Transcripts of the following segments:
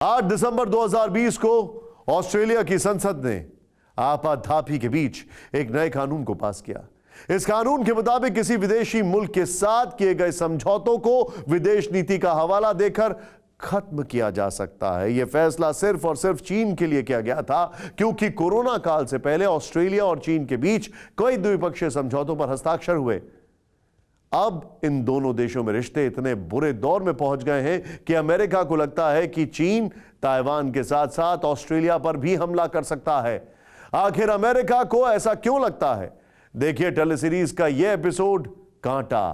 8 दिसंबर 2020 को ऑस्ट्रेलिया की संसद ने आपाधापी के बीच एक नए कानून को पास किया। इस कानून के मुताबिक किसी विदेशी मुल्क के साथ किए गए समझौतों को विदेश नीति का हवाला देकर खत्म किया जा सकता है। यह फैसला सिर्फ और सिर्फ चीन के लिए किया गया था, क्योंकि कोरोना काल से पहले ऑस्ट्रेलिया और चीन के बीच कई द्विपक्षीय समझौतों पर हस्ताक्षर हुए। अब इन दोनों देशों में रिश्ते इतने बुरे दौर में पहुंच गए हैं कि अमेरिका को लगता है कि चीन ताइवान के साथ साथ ऑस्ट्रेलिया पर भी हमला कर सकता है। आखिर अमेरिका को ऐसा क्यों लगता है? देखिए टेलीसीरीज का यह एपिसोड, कांटा,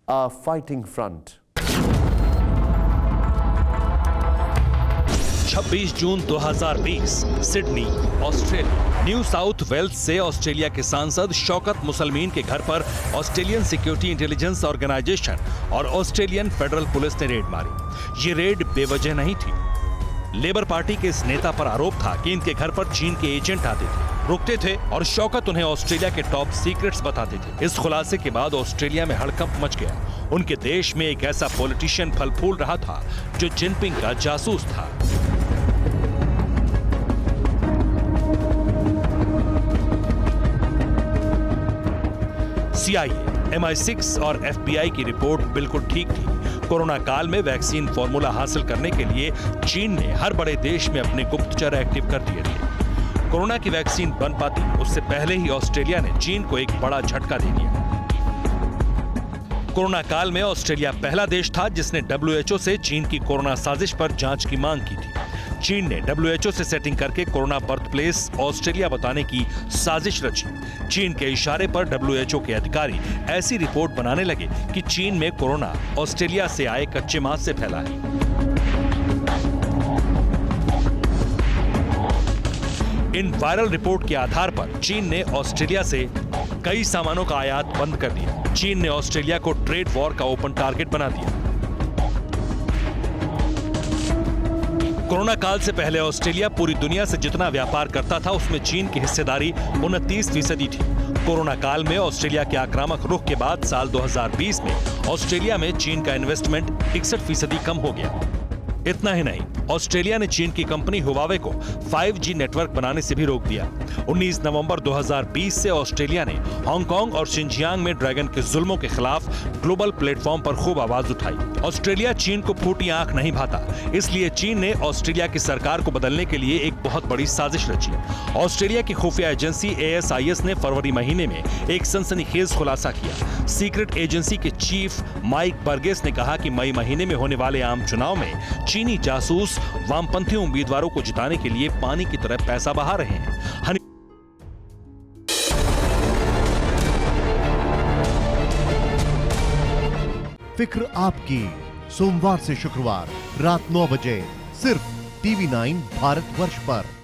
अ फाइटिंग फ्रंट। 26 जून 2020 Sydney, Australia. New south wales से ऑस्ट्रेलिया के सांसद शौकत मुसलमीन के घर पर ऑस्ट्रेलियन सिक्योरिटी इंटेलिजेंस ऑर्गेनाइजेशन और ऑस्ट्रेलियन फेडरल पुलिस ने रेड मारी। ये रेड बेवजह नहीं थी। लेबर पार्टी के इस नेता पर आरोप था कि इनके घर पर चीन के एजेंट आते थे, रुकते थे और शौकत उन्हें ऑस्ट्रेलिया के टॉप सीक्रेट्स बताते थे। इस खुलासे के बाद ऑस्ट्रेलिया में हड़कंप मच गया। उनके देश में एक ऐसा पॉलिटिशियन फल फूल रहा था जो जिनपिंग का जासूस था। CIA, MI6 और FBI की रिपोर्ट बिल्कुल ठीक थी। कोरोना काल में वैक्सीन फॉर्मूला हासिल करने के लिए चीन ने हर बड़े देश में अपने गुप्तचर एक्टिव कर दिए थे। कोरोना की वैक्सीन बन पाती उससे पहले ही ऑस्ट्रेलिया ने चीन को एक बड़ा झटका दे दिया। कोरोना काल में ऑस्ट्रेलिया पहला देश था जिसने WHO से चीन की कोरोना साजिश पर जांच की मांग की थी। चीन ने WHO से सेटिंग करके कोरोना बर्थ प्लेस ऑस्ट्रेलिया बताने की साजिश रची। चीन के इशारे पर WHO के अधिकारी ऐसी रिपोर्ट बनाने लगे कि चीन में कोरोना ऑस्ट्रेलिया से आए कच्चे मांस से फैला है। इन वायरल रिपोर्ट के आधार पर चीन ने ऑस्ट्रेलिया से कई सामानों का आयात बंद कर दिया। चीन ने ऑस्ट्रेलिया को ट्रेड वॉर का ओपन टारगेट बना दिया। कोरोना काल से पहले ऑस्ट्रेलिया पूरी दुनिया से जितना व्यापार करता था उसमें चीन की हिस्सेदारी 29% थी। कोरोना काल में ऑस्ट्रेलिया के आक्रामक रुख के बाद साल 2020 में ऑस्ट्रेलिया में चीन का इन्वेस्टमेंट 61% कम हो गया। इतना ही नहीं, ऑस्ट्रेलिया ने चीन की कंपनी हुवावे को 5G नेटवर्क बनाने से भी रोक दिया। 19 नवंबर 2020 से ऑस्ट्रेलिया ने हांगकांग और शिनजियांग में ड्रैगन के जुल्मों के खिलाफ ग्लोबल प्लेटफॉर्म पर खूब आवाज उठाई। ऑस्ट्रेलिया चीन को फूटी आंख नहीं भाता, इसलिए चीन ने ऑस्ट्रेलिया की सरकार को बदलने के लिए एक बहुत बड़ी साजिश रची। ऑस्ट्रेलिया की खुफिया एजेंसी ASIS ने फरवरी महीने में एक सनसनीखेज खुलासा किया। सीक्रेट एजेंसी के चीफ माइक बर्गेस ने कहा कि मई महीने में होने वाले आम चुनाव में चीनी जासूस वामपंथी उम्मीदवारों को जिताने के लिए पानी की तरह पैसा बहा रहे हैं। फिक्र आपकी, सोमवार से शुक्रवार रात 9 बजे सिर्फ TV9 भारतवर्ष पर।